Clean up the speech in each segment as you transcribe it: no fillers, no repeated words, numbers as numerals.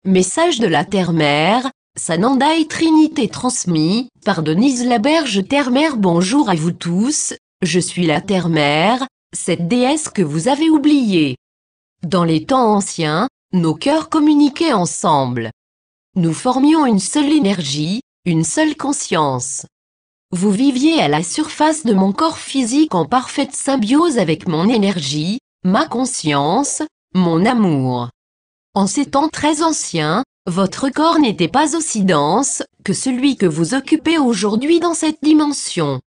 Message de la Terre-Mère, Sanandaï Trinité transmis, par Denise Laberge Terre-Mère. Bonjour à vous tous, je suis la Terre-Mère, cette déesse que vous avez oubliée. Dans les temps anciens, nos cœurs communiquaient ensemble. Nous formions une seule énergie, une seule conscience. Vous viviez à la surface de mon corps physique en parfaite symbiose avec mon énergie, ma conscience, mon amour. En ces temps très anciens, votre corps n'était pas aussi dense que celui que vous occupez aujourd'hui dans cette dimension.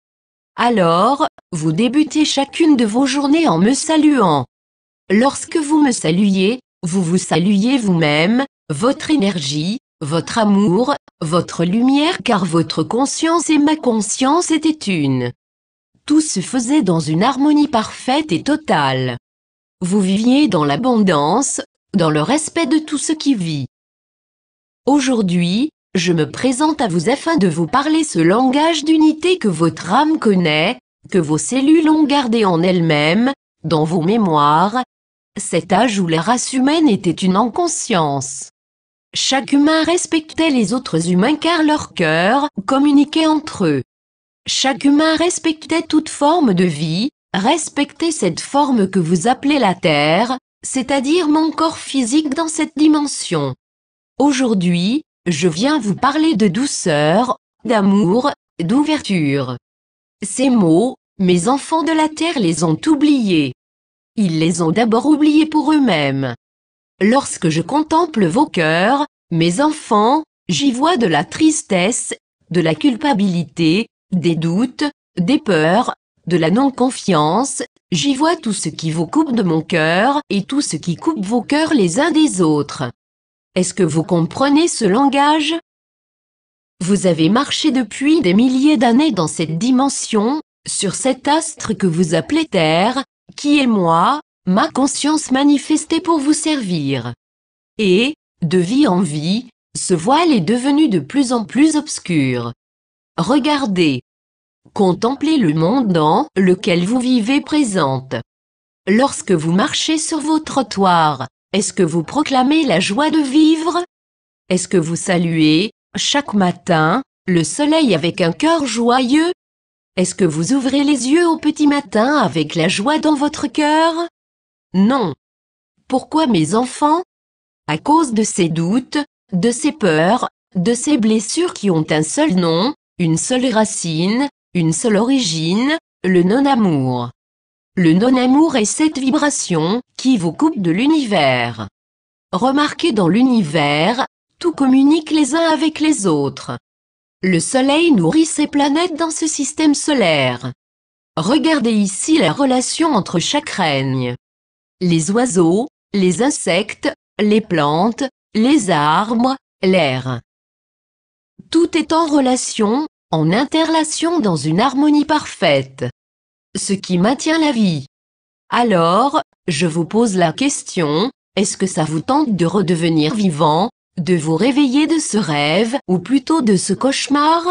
Alors, vous débutez chacune de vos journées en me saluant. Lorsque vous me saluiez, vous vous saluiez vous-même, votre énergie, votre amour, votre lumière, car votre conscience et ma conscience étaient une. Tout se faisait dans une harmonie parfaite et totale. Vous viviez dans l'abondance, dans le respect de tout ce qui vit. Aujourd'hui, je me présente à vous afin de vous parler ce langage d'unité que votre âme connaît, que vos cellules ont gardé en elles-mêmes, dans vos mémoires, cet âge où la race humaine était une en conscience. Chaque humain respectait les autres humains car leur cœur communiquait entre eux. Chaque humain respectait toute forme de vie, respectait cette forme que vous appelez la Terre, c'est-à-dire mon corps physique dans cette dimension. Aujourd'hui, je viens vous parler de douceur, d'amour, d'ouverture. Ces mots, mes enfants de la Terre les ont oubliés. Ils les ont d'abord oubliés pour eux-mêmes. Lorsque je contemple vos cœurs, mes enfants, j'y vois de la tristesse, de la culpabilité, des doutes, des peurs, de la non-confiance, j'y vois tout ce qui vous coupe de mon cœur et tout ce qui coupe vos cœurs les uns des autres. Est-ce que vous comprenez ce langage? Vous avez marché depuis des milliers d'années dans cette dimension, sur cet astre que vous appelez Terre, qui est moi, ma conscience manifestée pour vous servir. Et, de vie en vie, ce voile est devenu de plus en plus obscur. Regardez. Contemplez le monde dans lequel vous vivez présente. Lorsque vous marchez sur vos trottoirs, est-ce que vous proclamez la joie de vivre? Est-ce que vous saluez, chaque matin, le soleil avec un cœur joyeux? Est-ce que vous ouvrez les yeux au petit matin avec la joie dans votre cœur? Non. Pourquoi mes enfants? À cause de ces doutes, de ces peurs, de ces blessures qui ont un seul nom, une seule racine, une seule origine, le non-amour. Le non-amour est cette vibration qui vous coupe de l'univers. Remarquez dans l'univers, tout communique les uns avec les autres. Le soleil nourrit ses planètes dans ce système solaire. Regardez ici la relation entre chaque règne. Les oiseaux, les insectes, les plantes, les arbres, l'air. Tout est en relation, en interrelation dans une harmonie parfaite. Ce qui maintient la vie. Alors, je vous pose la question, est-ce que ça vous tente de redevenir vivant, de vous réveiller de ce rêve, ou plutôt de ce cauchemar?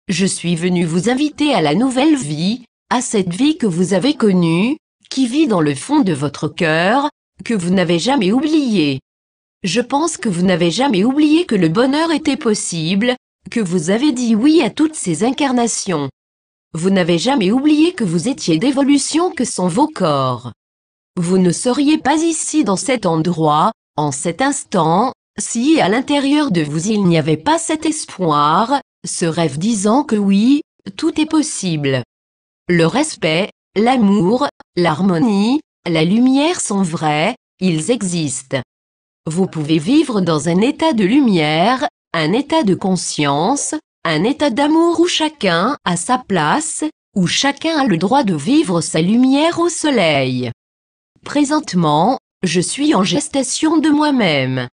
Je suis venu vous inviter à la nouvelle vie, à cette vie que vous avez connue, qui vit dans le fond de votre cœur, que vous n'avez jamais oublié. Je pense que vous n'avez jamais oublié que le bonheur était possible, que vous avez dit oui à toutes ces incarnations. Vous n'avez jamais oublié que vous étiez d'évolution que sont vos corps. Vous ne seriez pas ici dans cet endroit, en cet instant, si à l'intérieur de vous il n'y avait pas cet espoir, ce rêve disant que oui, tout est possible. Le respect, l'amour, l'harmonie, la lumière sont vrais, ils existent. Vous pouvez vivre dans un état de lumière, un état de conscience, un état d'amour où chacun a sa place, où chacun a le droit de vivre sa lumière au soleil. Présentement, je suis en gestation de moi-même.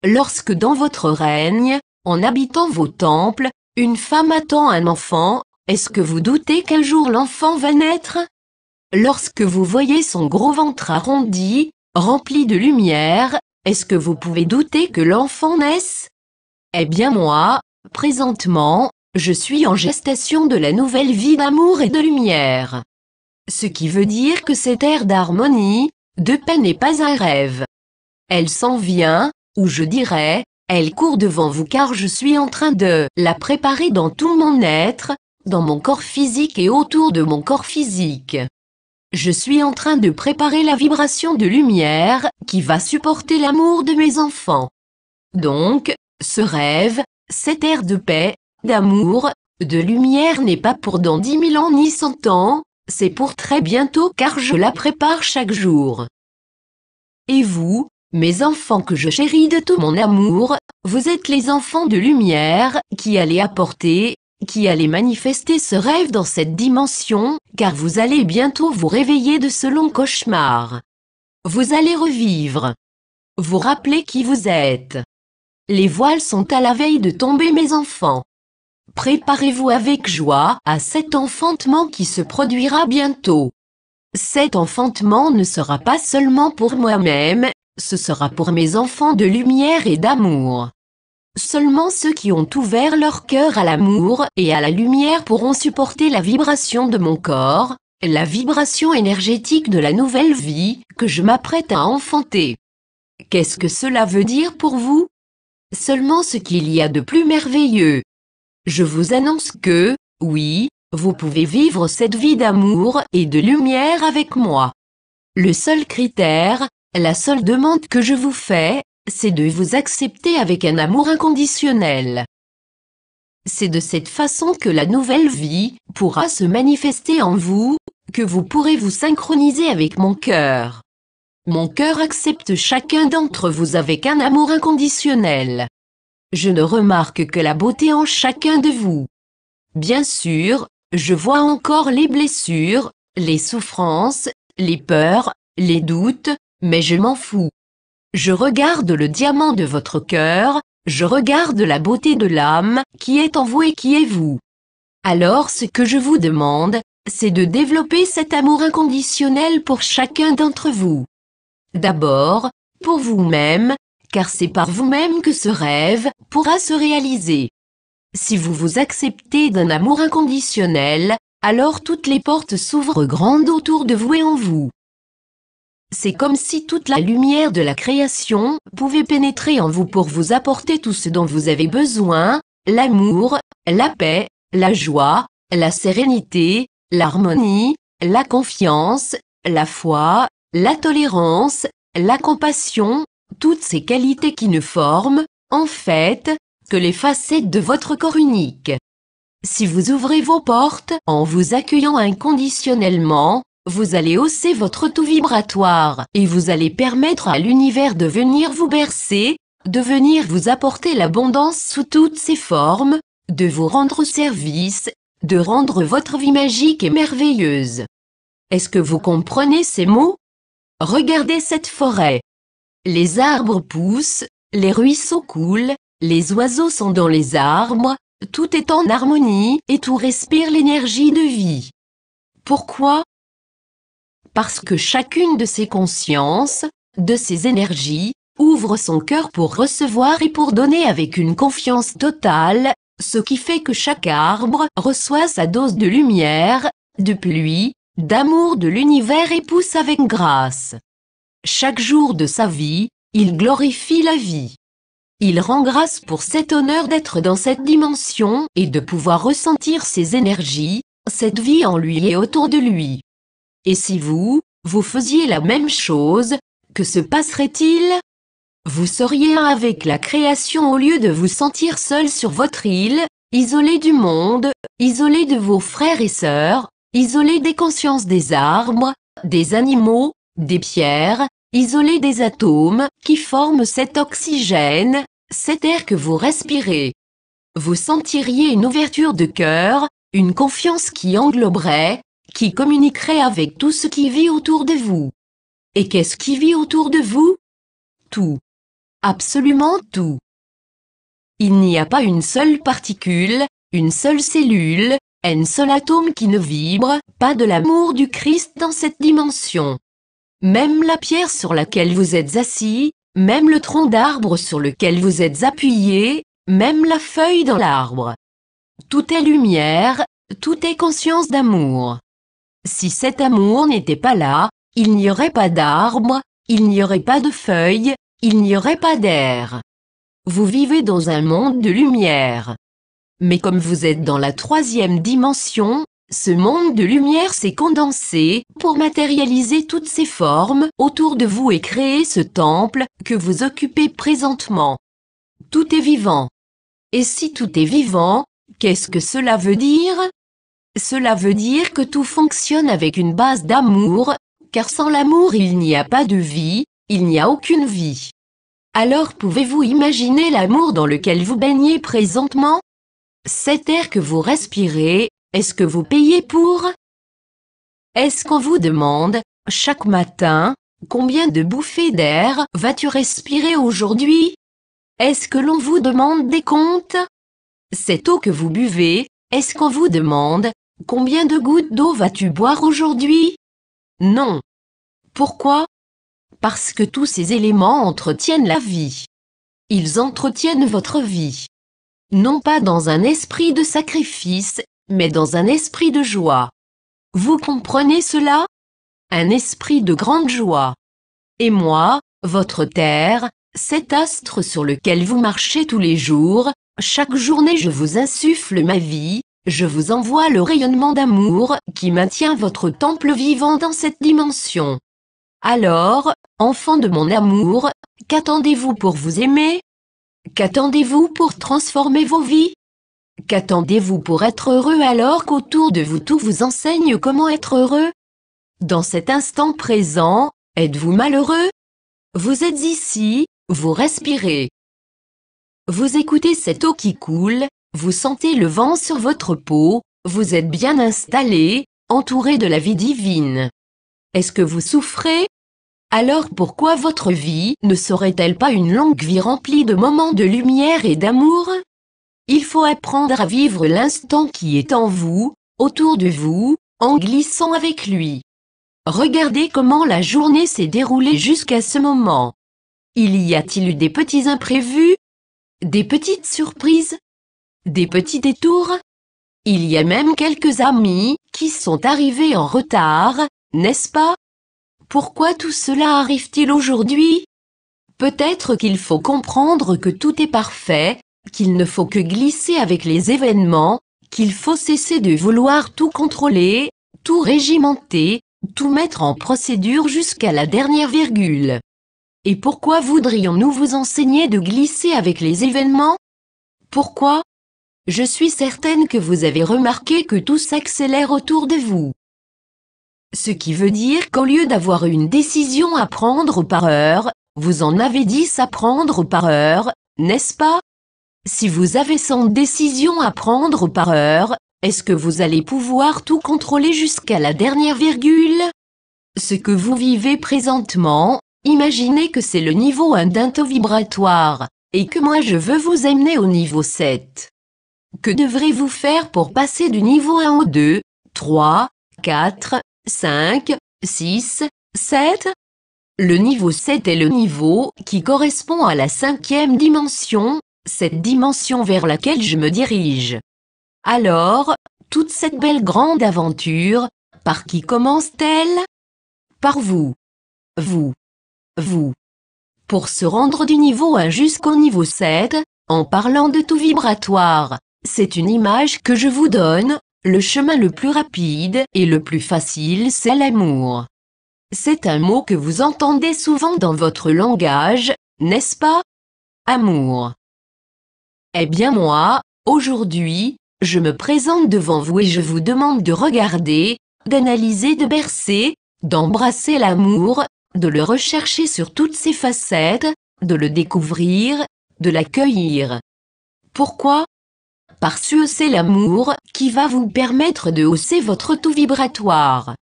Lorsque dans votre règne, en habitant vos temples, une femme attend un enfant, est-ce que vous doutez qu'un jour l'enfant va naître? Lorsque vous voyez son gros ventre arrondi, rempli de lumière, est-ce que vous pouvez douter que l'enfant naisse? Eh bien moi, présentement, je suis en gestation de la nouvelle vie d'amour et de lumière. Ce qui veut dire que cette ère d'harmonie, de paix n'est pas un rêve. Elle s'en vient, Ou je dirais, elle court devant vous car je suis en train de la préparer dans tout mon être, dans mon corps physique et autour de mon corps physique. Je suis en train de préparer la vibration de lumière qui va supporter l'amour de mes enfants. Donc, ce rêve, cet air de paix, d'amour, de lumière n'est pas pour dans 10 000 ans ni 100 ans, c'est pour très bientôt car je la prépare chaque jour. Et vous, mes enfants que je chéris de tout mon amour, vous êtes les enfants de lumière qui allez apporter, qui allez manifester ce rêve dans cette dimension, car vous allez bientôt vous réveiller de ce long cauchemar. Vous allez revivre. Vous rappeler qui vous êtes. Les voiles sont à la veille de tomber mes enfants. Préparez-vous avec joie à cet enfantement qui se produira bientôt. Cet enfantement ne sera pas seulement pour moi-même, ce sera pour mes enfants de lumière et d'amour. Seulement ceux qui ont ouvert leur cœur à l'amour et à la lumière pourront supporter la vibration de mon corps, la vibration énergétique de la nouvelle vie que je m'apprête à enfanter. Qu'est-ce que cela veut dire pour vous? Seulement ce qu'il y a de plus merveilleux. Je vous annonce que, oui, vous pouvez vivre cette vie d'amour et de lumière avec moi. Le seul critère, la seule demande que je vous fais, c'est de vous accepter avec un amour inconditionnel. C'est de cette façon que la nouvelle vie pourra se manifester en vous, que vous pourrez vous synchroniser avec mon cœur. Mon cœur accepte chacun d'entre vous avec un amour inconditionnel. Je ne remarque que la beauté en chacun de vous. Bien sûr, je vois encore les blessures, les souffrances, les peurs, les doutes, mais je m'en fous. Je regarde le diamant de votre cœur, je regarde la beauté de l'âme qui est en vous et qui est vous. Alors ce que je vous demande, c'est de développer cet amour inconditionnel pour chacun d'entre vous. D'abord, pour vous-même, car c'est par vous-même que ce rêve pourra se réaliser. Si vous vous acceptez d'un amour inconditionnel, alors toutes les portes s'ouvrent grandes autour de vous et en vous. C'est comme si toute la lumière de la création pouvait pénétrer en vous pour vous apporter tout ce dont vous avez besoin, l'amour, la paix, la joie, la sérénité, l'harmonie, la confiance, la foi, la tolérance, la compassion, toutes ces qualités qui ne forment, en fait, que les facettes de votre corps unique. Si vous ouvrez vos portes en vous accueillant inconditionnellement, vous allez hausser votre taux vibratoire et vous allez permettre à l'univers de venir vous bercer, de venir vous apporter l'abondance sous toutes ses formes, de vous rendre service, de rendre votre vie magique et merveilleuse. Est-ce que vous comprenez ces mots? Regardez cette forêt. Les arbres poussent, les ruisseaux coulent, les oiseaux sont dans les arbres, tout est en harmonie et tout respire l'énergie de vie. Pourquoi? Parce que chacune de ces consciences, de ces énergies, ouvre son cœur pour recevoir et pour donner avec une confiance totale, ce qui fait que chaque arbre reçoit sa dose de lumière, de pluie, d'amour de l'univers et pousse avec grâce. Chaque jour de sa vie, il glorifie la vie. Il rend grâce pour cet honneur d'être dans cette dimension et de pouvoir ressentir ces énergies, cette vie en lui et autour de lui. Et si vous faisiez la même chose, que se passerait-il? Vous seriez un avec la création au lieu de vous sentir seul sur votre île, isolé du monde, isolé de vos frères et sœurs, isolé des consciences des arbres, des animaux, des pierres, isolé des atomes qui forment cet oxygène, cet air que vous respirez. Vous sentiriez une ouverture de cœur, une confiance qui engloberait, qui communiquerait avec tout ce qui vit autour de vous. Et qu'est-ce qui vit autour de vous? Tout. Absolument tout. Il n'y a pas une seule particule, une seule cellule, un seul atome qui ne vibre pas de l'amour du Christ dans cette dimension. Même la pierre sur laquelle vous êtes assis, même le tronc d'arbre sur lequel vous êtes appuyé, même la feuille dans l'arbre. Tout est lumière, tout est conscience d'amour. Si cet amour n'était pas là, il n'y aurait pas d'arbre, il n'y aurait pas de feuilles, il n'y aurait pas d'air. Vous vivez dans un monde de lumière. Mais comme vous êtes dans la 3e dimension, ce monde de lumière s'est condensé pour matérialiser toutes ces formes autour de vous et créer ce temple que vous occupez présentement. Tout est vivant. Et si tout est vivant, qu'est-ce que cela veut dire? Cela veut dire que tout fonctionne avec une base d'amour, car sans l'amour il n'y a pas de vie, il n'y a aucune vie. Alors pouvez-vous imaginer l'amour dans lequel vous baignez présentement? Cet air que vous respirez, est-ce que vous payez pour? Est-ce qu'on vous demande, chaque matin, combien de bouffées d'air vas-tu respirer aujourd'hui? Est-ce que l'on vous demande des comptes? Cette eau que vous buvez, est-ce qu'on vous demande, combien de gouttes d'eau vas-tu boire aujourd'hui? Non. Pourquoi? Parce que tous ces éléments entretiennent la vie. Ils entretiennent votre vie. Non pas dans un esprit de sacrifice, mais dans un esprit de joie. Vous comprenez cela? Un esprit de grande joie. Et moi, votre terre, cet astre sur lequel vous marchez tous les jours, chaque journée je vous insuffle ma vie, je vous envoie le rayonnement d'amour qui maintient votre temple vivant dans cette dimension. Alors, enfants de mon amour, qu'attendez-vous pour vous aimer? Qu'attendez-vous pour transformer vos vies? Qu'attendez-vous pour être heureux alors qu'autour de vous tout vous enseigne comment être heureux? Dans cet instant présent, êtes-vous malheureux? Vous êtes ici, vous respirez. Vous écoutez cette eau qui coule, vous sentez le vent sur votre peau, vous êtes bien installé, entouré de la vie divine. Est-ce que vous souffrez? Alors pourquoi votre vie ne serait-elle pas une longue vie remplie de moments de lumière et d'amour? Il faut apprendre à vivre l'instant qui est en vous, autour de vous, en glissant avec lui. Regardez comment la journée s'est déroulée jusqu'à ce moment. Y a-t-il eu des petits imprévus? Des petites surprises? Des petits détours? Il y a même quelques amis qui sont arrivés en retard, n'est-ce pas? Pourquoi tout cela arrive-t-il aujourd'hui? Peut-être qu'il faut comprendre que tout est parfait, qu'il ne faut que glisser avec les événements, qu'il faut cesser de vouloir tout contrôler, tout régimenter, tout mettre en procédure jusqu'à la dernière virgule. Et pourquoi voudrions-nous vous enseigner de glisser avec les événements? Pourquoi? Je suis certaine que vous avez remarqué que tout s'accélère autour de vous. Ce qui veut dire qu'au lieu d'avoir une décision à prendre par heure, vous en avez 10 à prendre par heure, n'est-ce pas? Si vous avez 100 décisions à prendre par heure, est-ce que vous allez pouvoir tout contrôler jusqu'à la dernière virgule? Ce que vous vivez présentement, imaginez que c'est le niveau 1 d'un taux vibratoire, et que moi je veux vous amener au niveau 7. Que devrez-vous faire pour passer du niveau 1 au 2, 3, 4, 5, 6, 7? Le niveau 7 est le niveau qui correspond à la 5e dimension, cette dimension vers laquelle je me dirige. Alors, toute cette belle grande aventure, par qui commence-t-elle? Par vous. Vous. Vous. Pour se rendre du niveau 1 jusqu'au niveau 7, en parlant de tout vibratoire, c'est une image que je vous donne, le chemin le plus rapide et le plus facile c'est l'amour. C'est un mot que vous entendez souvent dans votre langage, n'est-ce pas? Amour. Eh bien moi, aujourd'hui, je me présente devant vous et je vous demande de regarder, d'analyser, de bercer, d'embrasser l'amour, de le rechercher sur toutes ses facettes, de le découvrir, de l'accueillir. Pourquoi? Parce que c'est l'amour qui va vous permettre de hausser votre taux vibratoire.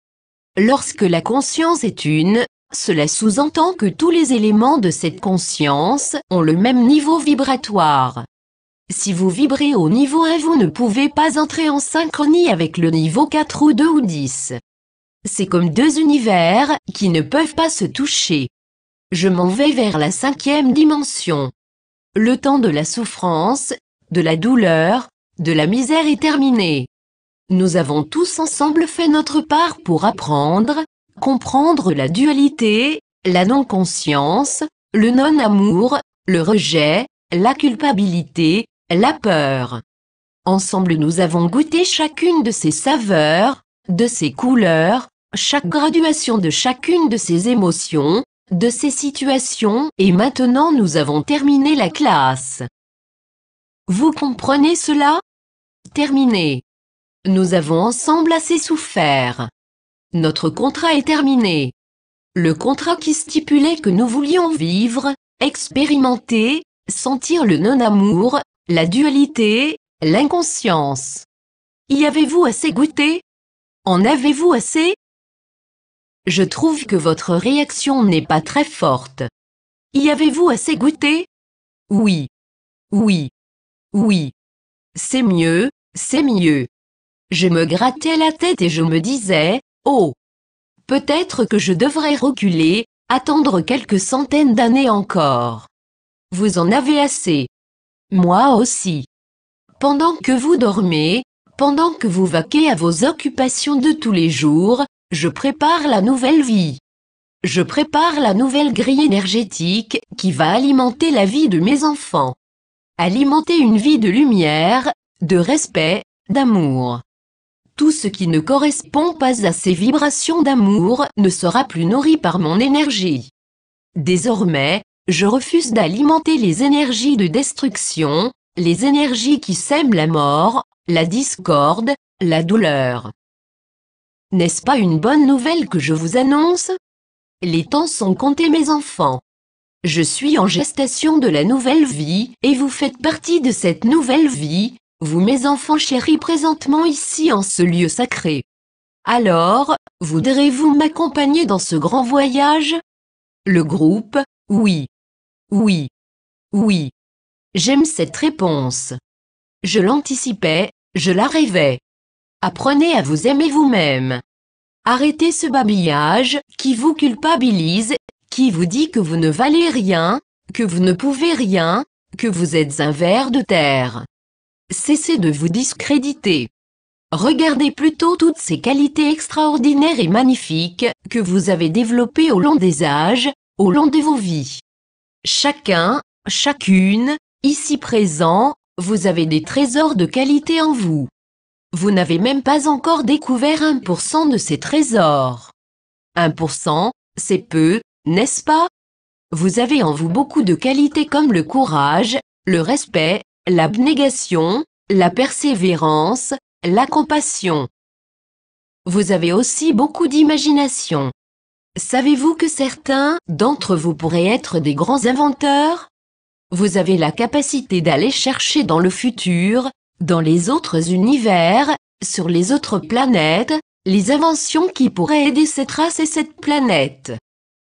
Lorsque la conscience est une, cela sous-entend que tous les éléments de cette conscience ont le même niveau vibratoire. Si vous vibrez au niveau 1, vous ne pouvez pas entrer en synchronie avec le niveau 4 ou 2 ou 10. C'est comme deux univers qui ne peuvent pas se toucher. Je m'en vais vers la 5e dimension. Le temps de la souffrance, de la douleur, de la misère est terminé. Nous avons tous ensemble fait notre part pour apprendre, comprendre la dualité, la non-conscience, le non-amour, le rejet, la culpabilité, la peur. Ensemble nous avons goûté chacune de ces saveurs, de ces couleurs, chaque graduation de chacune de ces émotions, de ces situations, et maintenant nous avons terminé la classe. Vous comprenez cela? Terminé. Nous avons ensemble assez souffert. Notre contrat est terminé. Le contrat qui stipulait que nous voulions vivre, expérimenter, sentir le non-amour, la dualité, l'inconscience. Y avez-vous assez goûté? En avez-vous assez? Je trouve que votre réaction n'est pas très forte. Y avez-vous assez goûté? Oui. Oui. Oui. C'est mieux, c'est mieux. Je me grattais la tête et je me disais, oh! Peut-être que je devrais reculer, attendre quelques centaines d'années encore. Vous en avez assez. Moi aussi. Pendant que vous dormez, pendant que vous vaquez à vos occupations de tous les jours, je prépare la nouvelle vie. Je prépare la nouvelle grille énergétique qui va alimenter la vie de mes enfants. Alimenter une vie de lumière, de respect, d'amour. Tout ce qui ne correspond pas à ces vibrations d'amour ne sera plus nourri par mon énergie. Désormais, je refuse d'alimenter les énergies de destruction, les énergies qui sèment la mort, la discorde, la douleur. N'est-ce pas une bonne nouvelle que je vous annonce? Les temps sont comptés mes enfants. Je suis en gestation de la nouvelle vie et vous faites partie de cette nouvelle vie, vous mes enfants chéris présentement ici en ce lieu sacré. Alors, voudrez-vous m'accompagner dans ce grand voyage? Le groupe, oui. Oui. Oui. J'aime cette réponse. Je l'anticipais, je la rêvais. Apprenez à vous aimer vous-même. Arrêtez ce babillage qui vous culpabilise, qui vous dit que vous ne valez rien, que vous ne pouvez rien, que vous êtes un ver de terre. Cessez de vous discréditer. Regardez plutôt toutes ces qualités extraordinaires et magnifiques que vous avez développées au long des âges, au long de vos vies. Chacun, chacune, ici présent, vous avez des trésors de qualité en vous. Vous n'avez même pas encore découvert 1% de ces trésors. 1%, c'est peu, n'est-ce pas? Vous avez en vous beaucoup de qualités comme le courage, le respect, l'abnégation, la persévérance, la compassion. Vous avez aussi beaucoup d'imagination. Savez-vous que certains d'entre vous pourraient être des grands inventeurs? Vous avez la capacité d'aller chercher dans le futur, dans les autres univers, sur les autres planètes, les inventions qui pourraient aider cette race et cette planète.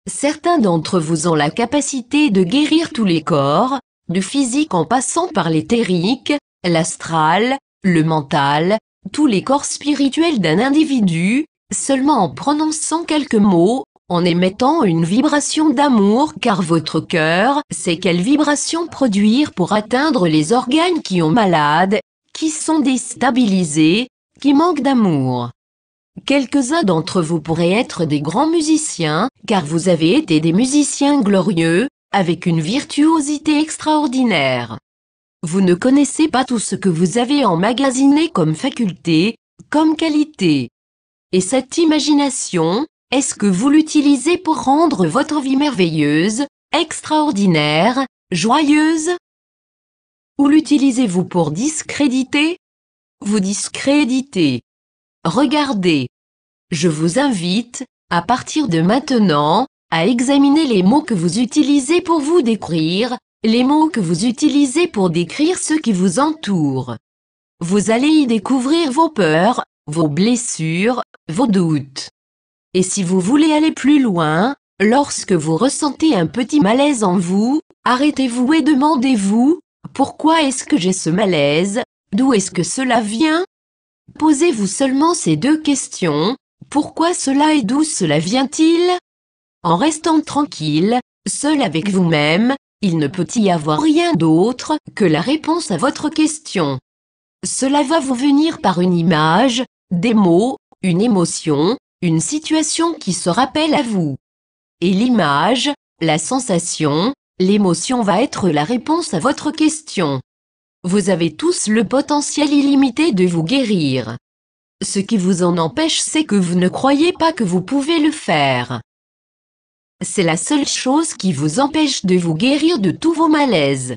Certains d'entre vous ont la capacité de guérir tous les corps, du physique en passant par l'éthérique, l'astral, le mental, tous les corps spirituels d'un individu, seulement en prononçant quelques mots, en émettant une vibration d'amour car votre cœur sait quelle vibration produire pour atteindre les organes qui ont malade, qui sont déstabilisés, qui manquent d'amour. Quelques-uns d'entre vous pourraient être des grands musiciens, car vous avez été des musiciens glorieux, avec une virtuosité extraordinaire. Vous ne connaissez pas tout ce que vous avez emmagasiné comme faculté, comme qualité. Et cette imagination, est-ce que vous l'utilisez pour rendre votre vie merveilleuse, extraordinaire, joyeuse? Ou l'utilisez-vous pour discréditer? Vous discréditez. Regardez. Je vous invite, à partir de maintenant, à examiner les mots que vous utilisez pour vous décrire, les mots que vous utilisez pour décrire ce qui vous entoure. Vous allez y découvrir vos peurs, vos blessures, vos doutes. Et si vous voulez aller plus loin, lorsque vous ressentez un petit malaise en vous, arrêtez-vous et demandez-vous, pourquoi est-ce que j'ai ce malaise? D'où est-ce que cela vient? Posez-vous seulement ces deux questions, pourquoi cela et d'où cela vient-il? En restant tranquille, seul avec vous-même, il ne peut y avoir rien d'autre que la réponse à votre question. Cela va vous venir par une image, des mots, une émotion, une situation qui se rappelle à vous. Et l'image, la sensation, l'émotion va être la réponse à votre question. Vous avez tous le potentiel illimité de vous guérir. Ce qui vous en empêche, c'est que vous ne croyez pas que vous pouvez le faire. C'est la seule chose qui vous empêche de vous guérir de tous vos malaises.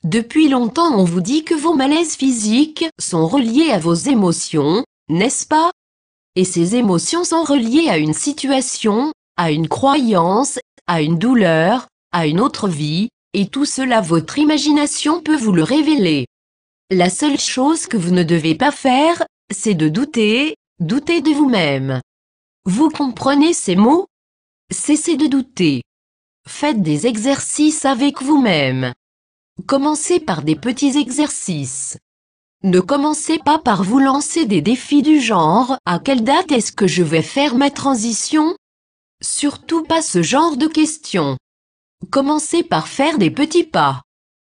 Depuis longtemps on vous dit que vos malaises physiques sont reliés à vos émotions, n'est-ce pas? Et ces émotions sont reliées à une situation, à une croyance, à une douleur, à une autre vie, et tout cela votre imagination peut vous le révéler. La seule chose que vous ne devez pas faire, c'est de douter de vous-même. Vous comprenez ces mots? Cessez de douter. Faites des exercices avec vous-même. Commencez par des petits exercices. Ne commencez pas par vous lancer des défis du genre « À quelle date est-ce que je vais faire ma transition ?» Surtout pas ce genre de questions. Commencez par faire des petits pas.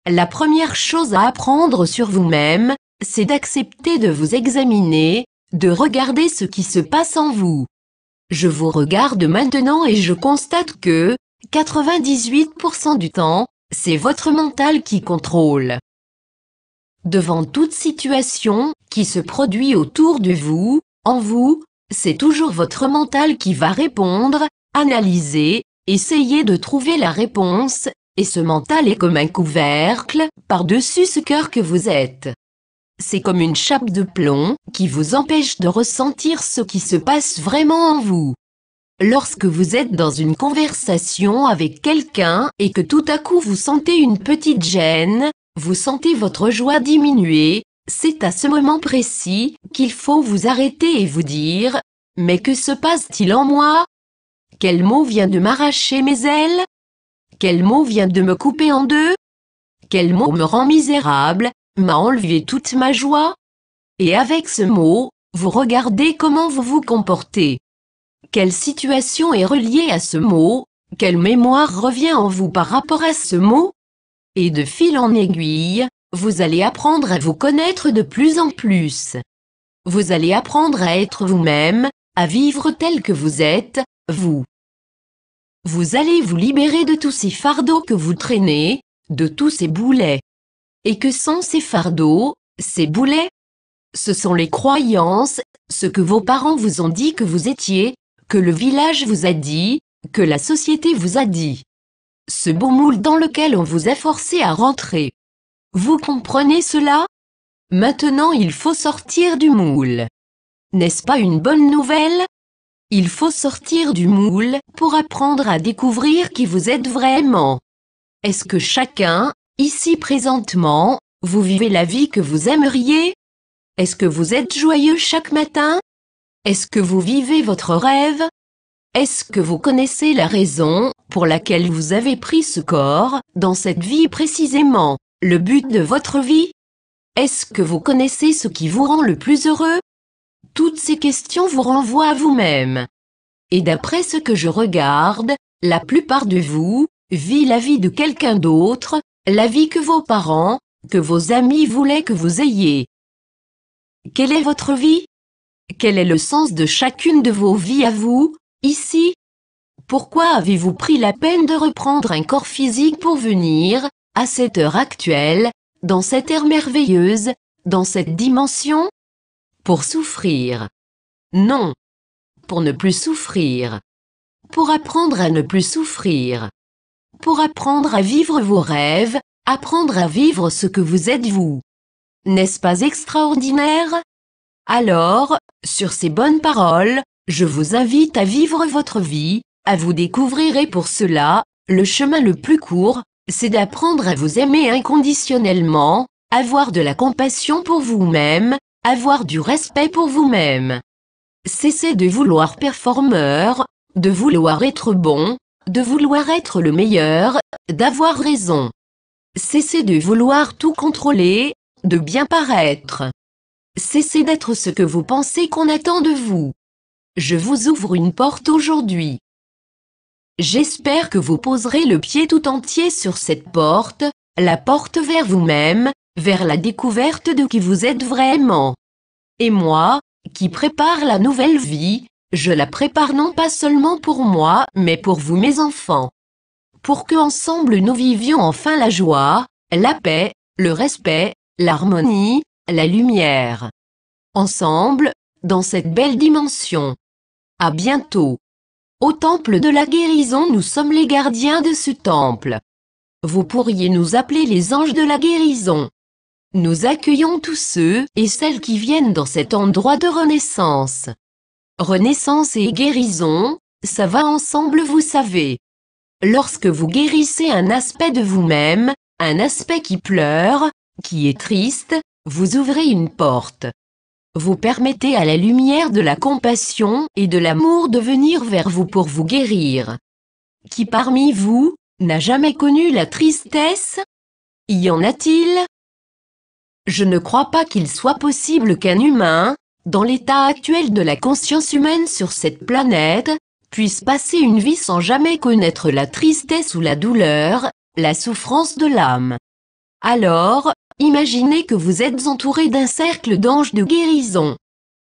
La première chose à apprendre sur vous-même, c'est d'accepter de vous examiner, de regarder ce qui se passe en vous. Je vous regarde maintenant et je constate que, 98% du temps, c'est votre mental qui contrôle. Devant toute situation qui se produit autour de vous, en vous, c'est toujours votre mental qui va répondre, analyser, essayer de trouver la réponse, et ce mental est comme un couvercle, par-dessus ce cœur que vous êtes. C'est comme une chape de plomb, qui vous empêche de ressentir ce qui se passe vraiment en vous. Lorsque vous êtes dans une conversation avec quelqu'un et que tout à coup vous sentez une petite gêne, vous sentez votre joie diminuer, c'est à ce moment précis qu'il faut vous arrêter et vous dire « Mais que se passe-t-il en moi? Quel mot vient de m'arracher mes ailes? Quel mot vient de me couper en deux? Quel mot me rend misérable, m'a enlevé toute ma joie? » Et avec ce mot, vous regardez comment vous vous comportez. Quelle situation est reliée à ce mot? Quelle mémoire revient en vous par rapport à ce mot? Et de fil en aiguille, vous allez apprendre à vous connaître de plus en plus. Vous allez apprendre à être vous-même, à vivre tel que vous êtes, vous. Vous allez vous libérer de tous ces fardeaux que vous traînez, de tous ces boulets. Et que sont ces fardeaux, ces boulets? Ce sont les croyances, ce que vos parents vous ont dit que vous étiez, que le village vous a dit, que la société vous a dit. Ce beau moule dans lequel on vous a forcé à rentrer. Vous comprenez cela? Maintenant il faut sortir du moule. N'est-ce pas une bonne nouvelle? Il faut sortir du moule pour apprendre à découvrir qui vous êtes vraiment. Est-ce que chacun, ici présentement, vous vivez la vie que vous aimeriez? Est-ce que vous êtes joyeux chaque matin? Est-ce que vous vivez votre rêve? Est-ce que vous connaissez la raison pour laquelle vous avez pris ce corps, dans cette vie précisément, le but de votre vie? Est-ce que vous connaissez ce qui vous rend le plus heureux? Toutes ces questions vous renvoient à vous-même. Et d'après ce que je regarde, la plupart de vous vit la vie de quelqu'un d'autre, la vie que vos parents, que vos amis voulaient que vous ayez. Quelle est votre vie? Quel est le sens de chacune de vos vies à vous, ici? Pourquoi avez-vous pris la peine de reprendre un corps physique pour venir, à cette heure actuelle, dans cette ère merveilleuse, dans cette dimension? Pour souffrir. Non. Pour ne plus souffrir. Pour apprendre à ne plus souffrir. Pour apprendre à vivre vos rêves, apprendre à vivre ce que vous êtes vous. N'est-ce pas extraordinaire? Alors, sur ces bonnes paroles, je vous invite à vivre votre vie, à vous découvrir et pour cela, le chemin le plus court, c'est d'apprendre à vous aimer inconditionnellement, avoir de la compassion pour vous-même, avoir du respect pour vous-même. Cessez de vouloir performeur, de vouloir être bon, de vouloir être le meilleur, d'avoir raison. Cessez de vouloir tout contrôler, de bien paraître. Cessez d'être ce que vous pensez qu'on attend de vous. Je vous ouvre une porte aujourd'hui. J'espère que vous poserez le pied tout entier sur cette porte, la porte vers vous-même, vers la découverte de qui vous êtes vraiment. Et moi, qui prépare la nouvelle vie, je la prépare non pas seulement pour moi, mais pour vous mes enfants. pour que ensemble nous vivions enfin la joie, la paix, le respect, l'harmonie, la lumière. Ensemble, dans cette belle dimension. À bientôt. Au temple de la guérison, nous sommes les gardiens de ce temple. Vous pourriez nous appeler les anges de la guérison. Nous accueillons tous ceux et celles qui viennent dans cet endroit de renaissance. Renaissance et guérison, ça va ensemble, vous savez. Lorsque vous guérissez un aspect de vous-même, un aspect qui pleure, qui est triste, vous ouvrez une porte. Vous permettez à la lumière de la compassion et de l'amour de venir vers vous pour vous guérir. Qui parmi vous n'a jamais connu la tristesse? Y en a-t-il? Je ne crois pas qu'il soit possible qu'un humain, dans l'état actuel de la conscience humaine sur cette planète, puisse passer une vie sans jamais connaître la tristesse ou la douleur, la souffrance de l'âme. Alors, imaginez que vous êtes entouré d'un cercle d'anges de guérison.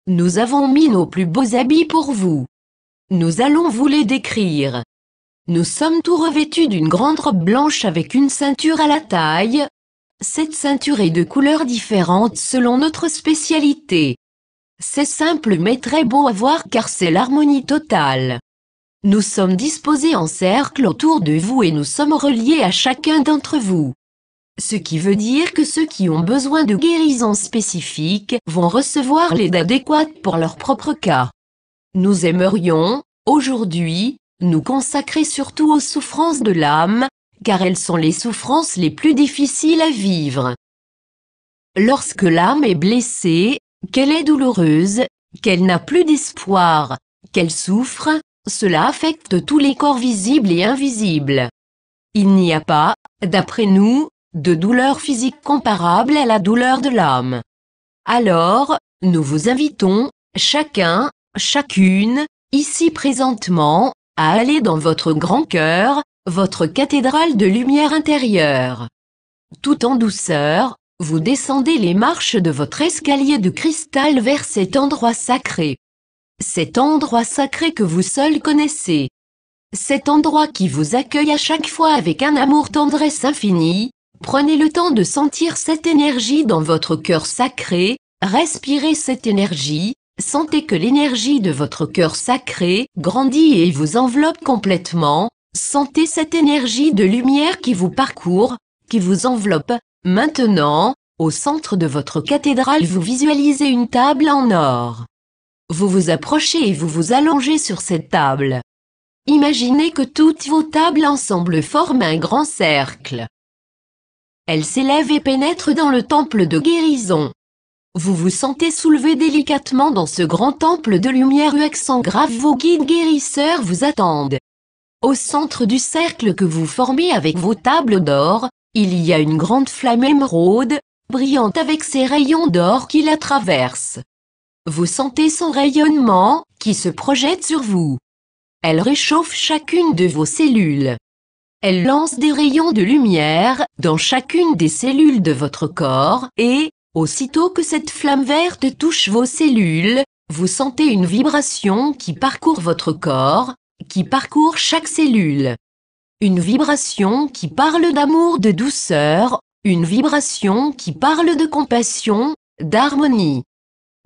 Nous avons mis nos plus beaux habits pour vous. Nous allons vous les décrire. Nous sommes tous revêtus d'une grande robe blanche avec une ceinture à la taille. Cette ceinture est de couleurs différentes selon notre spécialité. C'est simple mais très beau à voir car c'est l'harmonie totale. Nous sommes disposés en cercle autour de vous et nous sommes reliés à chacun d'entre vous. Ce qui veut dire que ceux qui ont besoin de guérison spécifique vont recevoir l'aide adéquate pour leur propre cas. Nous aimerions, aujourd'hui, nous consacrer surtout aux souffrances de l'âme, car elles sont les souffrances les plus difficiles à vivre. Lorsque l'âme est blessée, qu'elle est douloureuse, qu'elle n'a plus d'espoir, qu'elle souffre, cela affecte tous les corps visibles et invisibles. Il n'y a pas, d'après nous, de douleur physique comparable à la douleur de l'âme. Alors, nous vous invitons, chacun, chacune, ici présentement, à aller dans votre grand cœur, votre cathédrale de lumière intérieure. Tout en douceur, vous descendez les marches de votre escalier de cristal vers cet endroit sacré. Cet endroit sacré que vous seul connaissez. Cet endroit qui vous accueille à chaque fois avec un amour tendresse infini. Prenez le temps de sentir cette énergie dans votre cœur sacré, respirez cette énergie, sentez que l'énergie de votre cœur sacré grandit et vous enveloppe complètement, sentez cette énergie de lumière qui vous parcourt, qui vous enveloppe. Maintenant, au centre de votre cathédrale, vous visualisez une table en or. Vous vous approchez et vous vous allongez sur cette table. Imaginez que toutes vos tables ensemble forment un grand cercle. Elle s'élève et pénètre dans le temple de guérison. Vous vous sentez soulevé délicatement dans ce grand temple de lumière où accent grave vos guides guérisseurs vous attendent. Au centre du cercle que vous formez avec vos tables d'or, il y a une grande flamme émeraude, brillante avec ses rayons d'or qui la traversent. Vous sentez son rayonnement, qui se projette sur vous. Elle réchauffe chacune de vos cellules. Elle lance des rayons de lumière dans chacune des cellules de votre corps et, aussitôt que cette flamme verte touche vos cellules, vous sentez une vibration qui parcourt votre corps, qui parcourt chaque cellule. Une vibration qui parle d'amour, de douceur, une vibration qui parle de compassion, d'harmonie.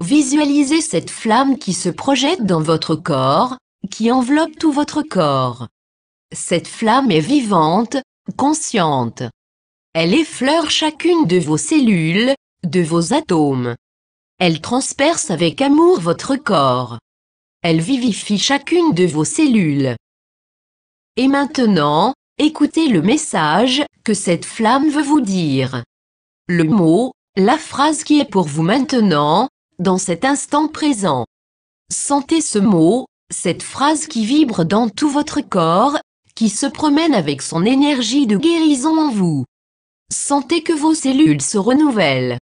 Visualisez cette flamme qui se projette dans votre corps, qui enveloppe tout votre corps. Cette flamme est vivante, consciente. Elle effleure chacune de vos cellules, de vos atomes. Elle transperce avec amour votre corps. Elle vivifie chacune de vos cellules. Et maintenant, écoutez le message que cette flamme veut vous dire. Le mot, la phrase qui est pour vous maintenant, dans cet instant présent. Sentez ce mot, cette phrase qui vibre dans tout votre corps, qui se promène avec son énergie de guérison en vous. Sentez que vos cellules se renouvellent.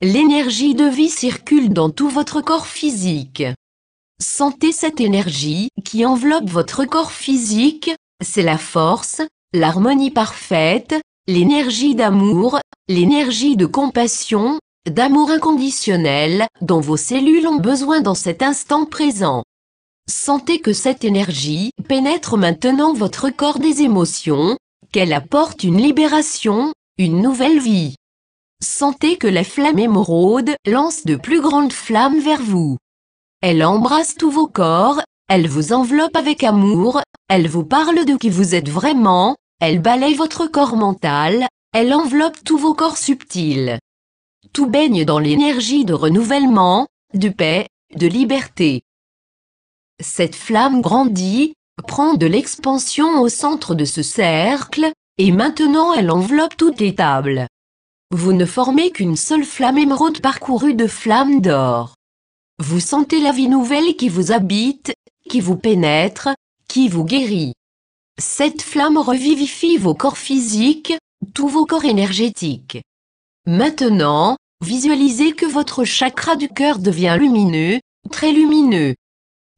L'énergie de vie circule dans tout votre corps physique. Sentez cette énergie qui enveloppe votre corps physique, c'est la force, l'harmonie parfaite, l'énergie d'amour, l'énergie de compassion, d'amour inconditionnel, dont vos cellules ont besoin dans cet instant présent. Sentez que cette énergie pénètre maintenant votre corps des émotions, qu'elle apporte une libération, une nouvelle vie. Sentez que la flamme émeraude lance de plus grandes flammes vers vous. Elle embrasse tous vos corps, elle vous enveloppe avec amour, elle vous parle de qui vous êtes vraiment, elle balaye votre corps mental, elle enveloppe tous vos corps subtils. Tout baigne dans l'énergie de renouvellement, de paix, de liberté. Cette flamme grandit, prend de l'expansion au centre de ce cercle, et maintenant elle enveloppe toutes les tables. Vous ne formez qu'une seule flamme émeraude parcourue de flammes d'or. Vous sentez la vie nouvelle qui vous habite, qui vous pénètre, qui vous guérit. Cette flamme revivifie vos corps physiques, tous vos corps énergétiques. Maintenant, visualisez que votre chakra du cœur devient lumineux, très lumineux.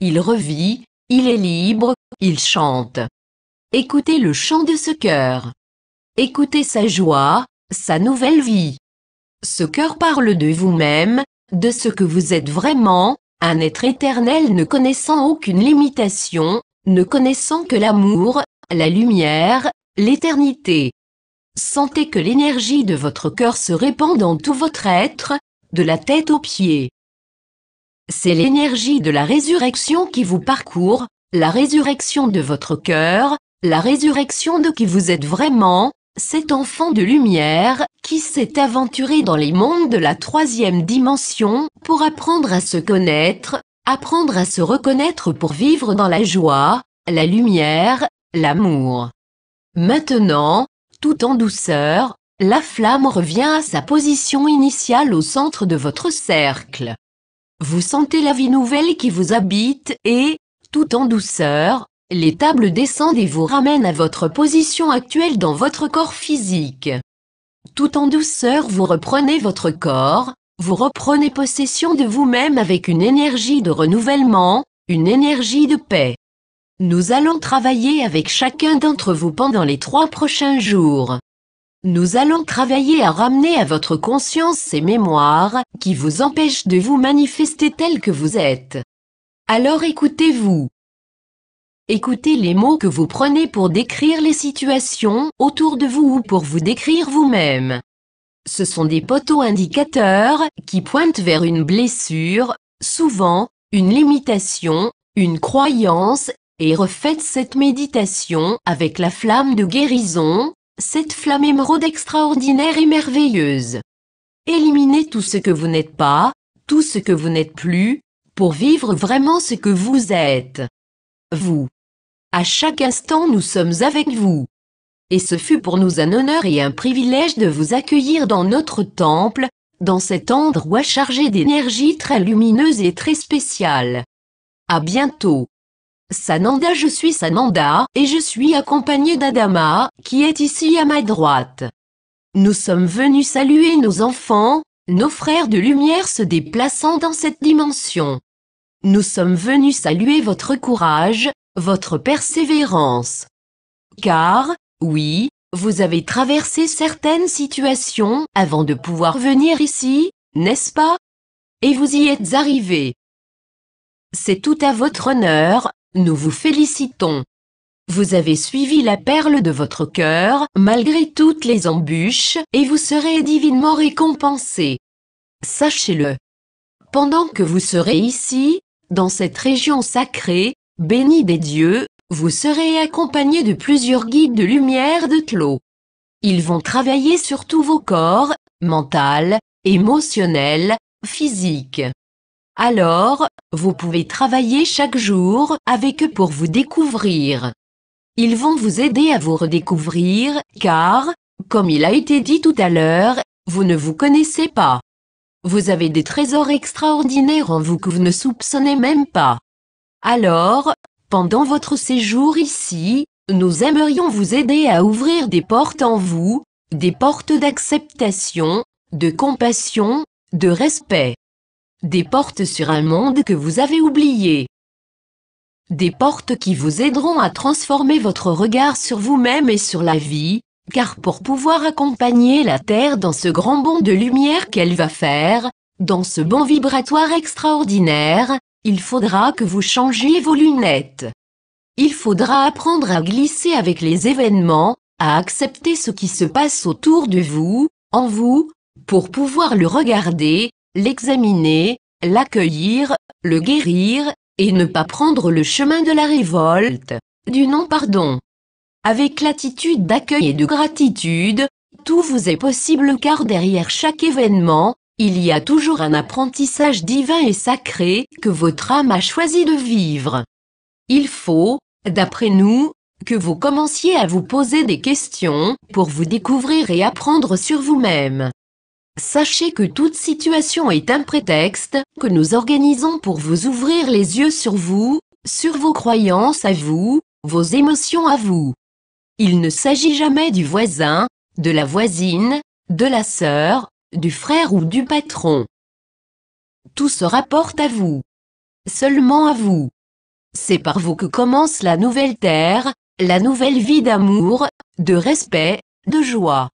Il revit, il est libre, il chante. Écoutez le chant de ce cœur. Écoutez sa joie, sa nouvelle vie. Ce cœur parle de vous-même, de ce que vous êtes vraiment, un être éternel ne connaissant aucune limitation, ne connaissant que l'amour, la lumière, l'éternité. Sentez que l'énergie de votre cœur se répand dans tout votre être, de la tête aux pieds. C'est l'énergie de la résurrection qui vous parcourt, la résurrection de votre cœur, la résurrection de qui vous êtes vraiment, cet enfant de lumière qui s'est aventuré dans les mondes de la troisième dimension pour apprendre à se connaître, apprendre à se reconnaître pour vivre dans la joie, la lumière, l'amour. Maintenant, tout en douceur, la flamme revient à sa position initiale au centre de votre cercle. Vous sentez la vie nouvelle qui vous habite et, tout en douceur, les tables descendent et vous ramènent à votre position actuelle dans votre corps physique. Tout en douceur vous reprenez votre corps, vous reprenez possession de vous-même avec une énergie de renouvellement, une énergie de paix. Nous allons travailler avec chacun d'entre vous pendant les 3 prochains jours. Nous allons travailler à ramener à votre conscience ces mémoires qui vous empêchent de vous manifester tel que vous êtes. Alors écoutez-vous. Écoutez les mots que vous prenez pour décrire les situations autour de vous ou pour vous décrire vous-même. Ce sont des poteaux indicateurs qui pointent vers une blessure, souvent, une limitation, une croyance, et refaites cette méditation avec la flamme de guérison, cette flamme émeraude extraordinaire et merveilleuse. Éliminez tout ce que vous n'êtes pas, tout ce que vous n'êtes plus, pour vivre vraiment ce que vous êtes. Vous. À chaque instant nous sommes avec vous. Et ce fut pour nous un honneur et un privilège de vous accueillir dans notre temple, dans cet endroit chargé d'énergie très lumineuse et très spéciale. À bientôt. Sananda, je suis Sananda, et je suis accompagné d'Adama, qui est ici à ma droite. Nous sommes venus saluer nos enfants, nos frères de lumière se déplaçant dans cette dimension. Nous sommes venus saluer votre courage, votre persévérance. Car, oui, vous avez traversé certaines situations avant de pouvoir venir ici, n'est-ce pas? Et vous y êtes arrivés. C'est tout à votre honneur, nous vous félicitons. Vous avez suivi la perle de votre cœur, malgré toutes les embûches, et vous serez divinement récompensés. Sachez-le. Pendant que vous serez ici, dans cette région sacrée, bénie des dieux, vous serez accompagné de plusieurs guides de lumière de Tlo. Ils vont travailler sur tous vos corps, mental, émotionnel, physique. Alors, vous pouvez travailler chaque jour avec eux pour vous découvrir. Ils vont vous aider à vous redécouvrir, car, comme il a été dit tout à l'heure, vous ne vous connaissez pas. Vous avez des trésors extraordinaires en vous que vous ne soupçonnez même pas. Alors, pendant votre séjour ici, nous aimerions vous aider à ouvrir des portes en vous, des portes d'acceptation, de compassion, de respect. Des portes sur un monde que vous avez oublié. Des portes qui vous aideront à transformer votre regard sur vous-même et sur la vie, car pour pouvoir accompagner la Terre dans ce grand bond de lumière qu'elle va faire, dans ce bond vibratoire extraordinaire, il faudra que vous changiez vos lunettes. Il faudra apprendre à glisser avec les événements, à accepter ce qui se passe autour de vous, en vous, pour pouvoir le regarder, l'examiner, l'accueillir, le guérir, et ne pas prendre le chemin de la révolte, du non-pardon. Avec l'attitude d'accueil et de gratitude, tout vous est possible car derrière chaque événement, il y a toujours un apprentissage divin et sacré que votre âme a choisi de vivre. Il faut, d'après nous, que vous commenciez à vous poser des questions pour vous découvrir et apprendre sur vous-même. Sachez que toute situation est un prétexte que nous organisons pour vous ouvrir les yeux sur vous, sur vos croyances à vous, vos émotions à vous. Il ne s'agit jamais du voisin, de la voisine, de la sœur, du frère ou du patron. Tout se rapporte à vous. Seulement à vous. C'est par vous que commence la nouvelle terre, la nouvelle vie d'amour, de respect, de joie.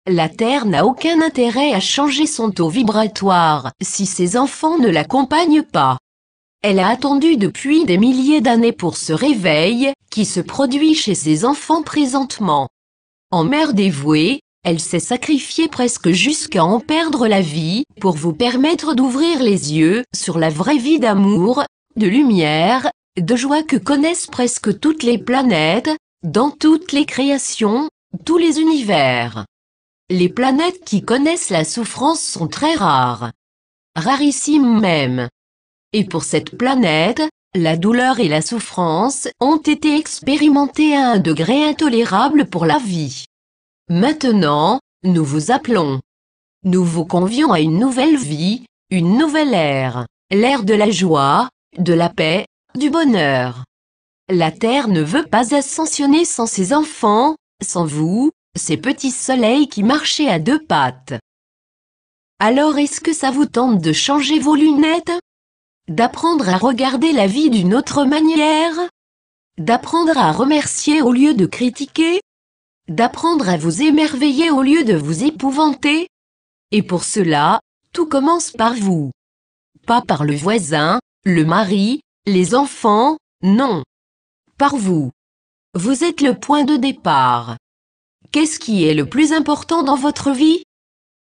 La terre n'a aucun intérêt à changer son taux vibratoire si ses enfants ne l'accompagnent pas. Elle a attendu depuis des milliers d'années pour ce réveil qui se produit chez ses enfants présentement. En mère dévouée, elle s'est sacrifiée presque jusqu'à en perdre la vie pour vous permettre d'ouvrir les yeux sur la vraie vie d'amour, de lumière, de joie que connaissent presque toutes les planètes, dans toutes les créations, tous les univers. Les planètes qui connaissent la souffrance sont très rares. Rarissimes même. Et pour cette planète, la douleur et la souffrance ont été expérimentées à un degré intolérable pour la vie. Maintenant, nous vous appelons. Nous vous convions à une nouvelle vie, une nouvelle ère, l'ère de la joie, de la paix, du bonheur. La Terre ne veut pas ascensionner sans ses enfants, sans vous, ces petits soleils qui marchaient à deux pattes. Alors est-ce que ça vous tente de changer vos lunettes? D'apprendre à regarder la vie d'une autre manière? D'apprendre à remercier au lieu de critiquer? D'apprendre à vous émerveiller au lieu de vous épouvanter? Et pour cela, tout commence par vous. Pas par le voisin, le mari, les enfants, non. Par vous. Vous êtes le point de départ. Qu'est-ce qui est le plus important dans votre vie?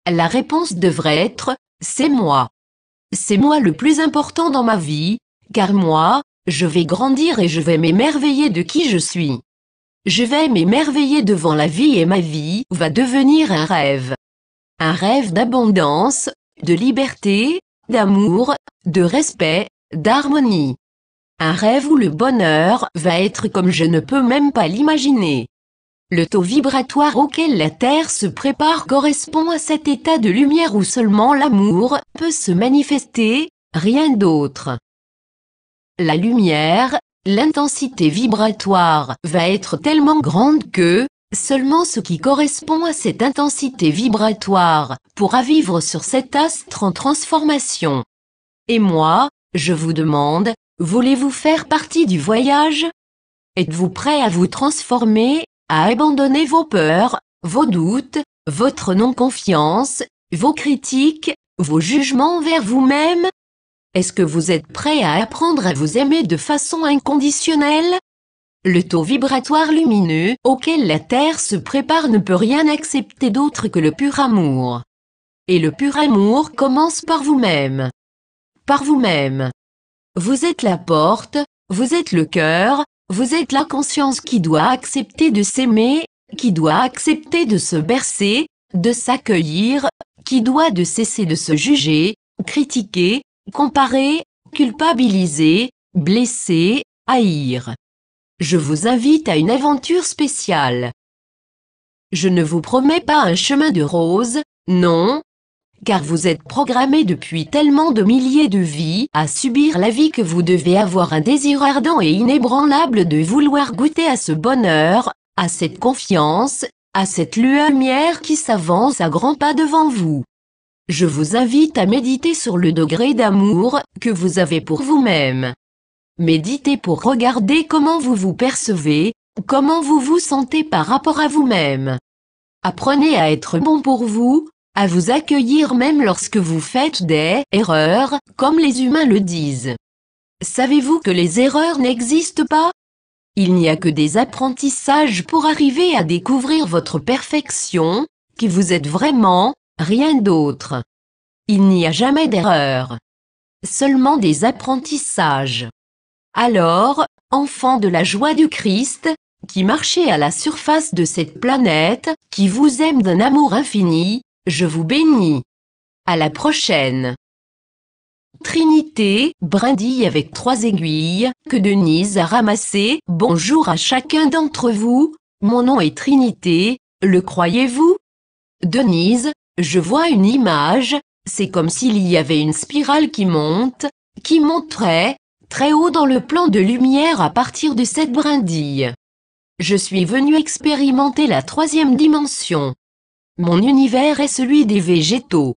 La réponse devrait être « c'est moi ». C'est moi le plus important dans ma vie, car moi, je vais grandir et je vais m'émerveiller de qui je suis. Je vais m'émerveiller devant la vie et ma vie va devenir un rêve. Un rêve d'abondance, de liberté, d'amour, de respect, d'harmonie. Un rêve où le bonheur va être comme je ne peux même pas l'imaginer. Le taux vibratoire auquel la Terre se prépare correspond à cet état de lumière où seulement l'amour peut se manifester, rien d'autre. La lumière, l'intensité vibratoire va être tellement grande que, seulement ce qui correspond à cette intensité vibratoire pourra vivre sur cet astre en transformation. Et moi, je vous demande, voulez-vous faire partie du voyage? Êtes-vous prêt à vous transformer, à abandonner vos peurs, vos doutes, votre non-confiance, vos critiques, vos jugements envers vous-même? Est-ce que vous êtes prêt à apprendre à vous aimer de façon inconditionnelle? Le taux vibratoire lumineux auquel la Terre se prépare ne peut rien accepter d'autre que le pur amour. Et le pur amour commence par vous-même. Par vous-même. Vous êtes la porte, vous êtes le cœur, vous êtes la conscience qui doit accepter de s'aimer, qui doit accepter de se bercer, de s'accueillir, qui doit de cesser de se juger, critiquer, comparer, culpabiliser, blesser, haïr. Je vous invite à une aventure spéciale. Je ne vous promets pas un chemin de roses, non, car vous êtes programmé depuis tellement de milliers de vies à subir la vie que vous devez avoir un désir ardent et inébranlable de vouloir goûter à ce bonheur, à cette confiance, à cette lumière qui s'avance à grands pas devant vous. Je vous invite à méditer sur le degré d'amour que vous avez pour vous-même. Méditez pour regarder comment vous vous percevez, comment vous vous sentez par rapport à vous-même. Apprenez à être bon pour vous, à vous accueillir même lorsque vous faites des erreurs, comme les humains le disent. Savez-vous que les erreurs n'existent pas? Il n'y a que des apprentissages pour arriver à découvrir votre perfection, qui vous êtes vraiment, rien d'autre. Il n'y a jamais d'erreur. Seulement des apprentissages. Alors, enfants de la joie du Christ, qui marchez à la surface de cette planète, qui vous aime d'un amour infini, je vous bénis. À la prochaine. Trinité, brindille avec 3 aiguilles, que Denise a ramassé. Bonjour à chacun d'entre vous, mon nom est Trinité, le croyez-vous? Denise, je vois une image, c'est comme s'il y avait une spirale qui monterait, très haut dans le plan de lumière à partir de cette brindille. Je suis venu expérimenter la 3e dimension. Mon univers est celui des végétaux.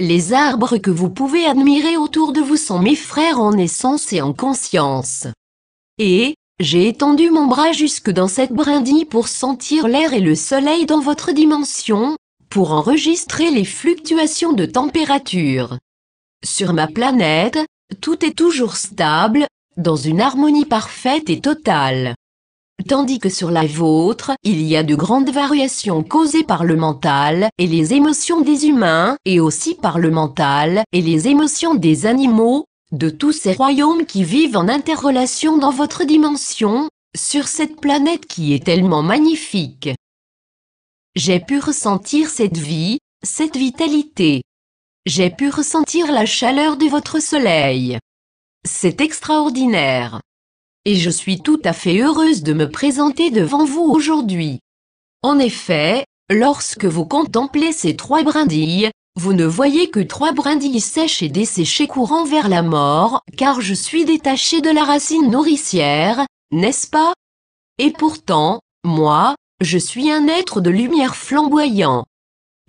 Les arbres que vous pouvez admirer autour de vous sont mes frères en essence et en conscience. Et, j'ai étendu mon bras jusque dans cette brindille pour sentir l'air et le soleil dans votre dimension, pour enregistrer les fluctuations de température. Sur ma planète, tout est toujours stable, dans une harmonie parfaite et totale. Tandis que sur la vôtre, il y a de grandes variations causées par le mental et les émotions des humains, et aussi par le mental et les émotions des animaux, de tous ces royaumes qui vivent en interrelation dans votre dimension, sur cette planète qui est tellement magnifique. J'ai pu ressentir cette vie, cette vitalité. J'ai pu ressentir la chaleur de votre soleil. C'est extraordinaire. Et je suis tout à fait heureuse de me présenter devant vous aujourd'hui. En effet, lorsque vous contemplez ces 3 brindilles, vous ne voyez que 3 brindilles sèches et desséchées courant vers la mort, car je suis détachée de la racine nourricière, n'est-ce pas? Et pourtant, moi, je suis un être de lumière flamboyant.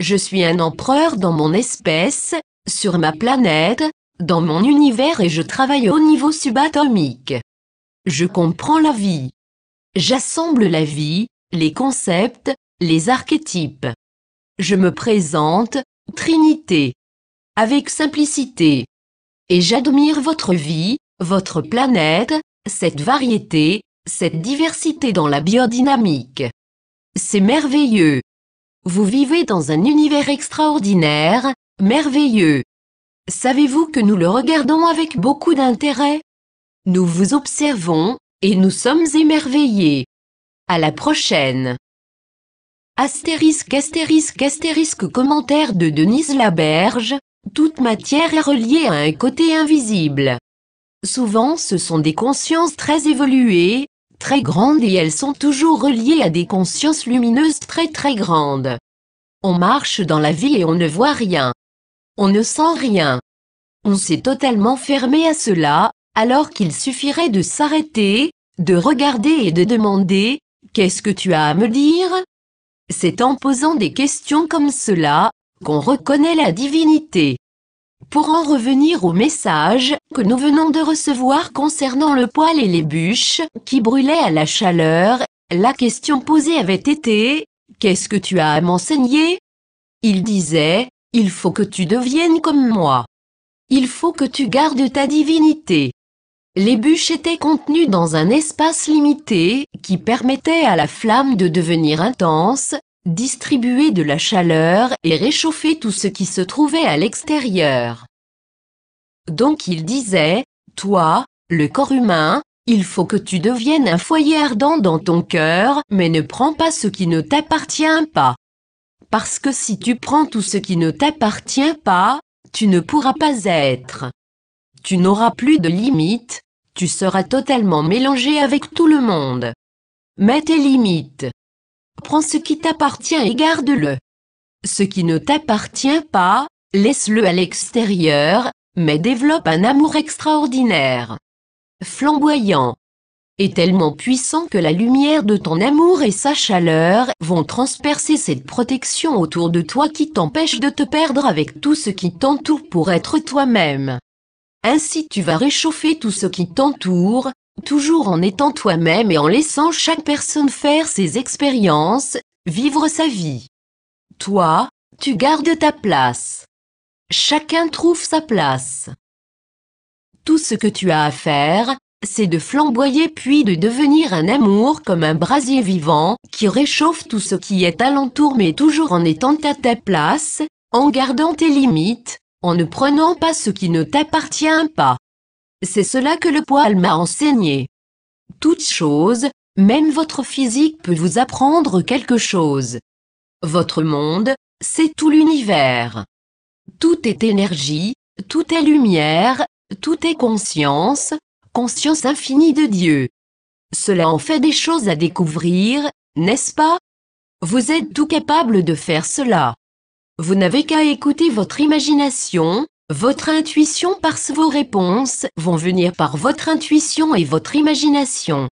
Je suis un empereur dans mon espèce, sur ma planète, dans mon univers et je travaille au niveau subatomique. Je comprends la vie. J'assemble la vie, les concepts, les archétypes. Je me présente, Trinité, avec simplicité. Et j'admire votre vie, votre planète, cette variété, cette diversité dans la biodynamique. C'est merveilleux. Vous vivez dans un univers extraordinaire, merveilleux. Savez-vous que nous le regardons avec beaucoup d'intérêt? Nous vous observons, et nous sommes émerveillés. À la prochaine. Astérisque astérisque astérisque commentaire de Denise Laberge, toute matière est reliée à un côté invisible. Souvent ce sont des consciences très évoluées, très grandes et elles sont toujours reliées à des consciences lumineuses très très grandes. On marche dans la vie et on ne voit rien. On ne sent rien. On s'est totalement fermé à cela, alors qu'il suffirait de s'arrêter, de regarder et de demander « Qu'est-ce que tu as à me dire ?» C'est en posant des questions comme cela, qu'on reconnaît la divinité. Pour en revenir au message que nous venons de recevoir concernant le poêle et les bûches qui brûlaient à la chaleur, la question posée avait été « Qu'est-ce que tu as à m'enseigner ?» Il disait « Il faut que tu deviennes comme moi. Il faut que tu gardes ta divinité. » Les bûches étaient contenues dans un espace limité qui permettait à la flamme de devenir intense, distribuer de la chaleur et réchauffer tout ce qui se trouvait à l'extérieur. Donc il disait, toi, le corps humain, il faut que tu deviennes un foyer ardent dans ton cœur, mais ne prends pas ce qui ne t'appartient pas. Parce que si tu prends tout ce qui ne t'appartient pas, tu ne pourras pas être. Tu n'auras plus de limites, tu seras totalement mélangé avec tout le monde. Mets tes limites. Prends ce qui t'appartient et garde-le. Ce qui ne t'appartient pas, laisse-le à l'extérieur, mais développe un amour extraordinaire, flamboyant, et tellement puissant que la lumière de ton amour et sa chaleur vont transpercer cette protection autour de toi qui t'empêche de te perdre avec tout ce qui t'entoure pour être toi-même. Ainsi tu vas réchauffer tout ce qui t'entoure, toujours en étant toi-même et en laissant chaque personne faire ses expériences, vivre sa vie. Toi, tu gardes ta place. Chacun trouve sa place. Tout ce que tu as à faire, c'est de flamboyer puis de devenir un amour comme un brasier vivant, qui réchauffe tout ce qui est alentour mais toujours en étant à ta place, en gardant tes limites, en ne prenant pas ce qui ne t'appartient pas. C'est cela que le poil m'a enseigné. Toute chose, même votre physique peut vous apprendre quelque chose. Votre monde, c'est tout l'univers. Tout est énergie, tout est lumière, tout est conscience, conscience infinie de Dieu. Cela en fait des choses à découvrir, n'est-ce pas? Vous êtes tout capable de faire cela. Vous n'avez qu'à écouter votre imagination, votre intuition parce que vos réponses vont venir par votre intuition et votre imagination.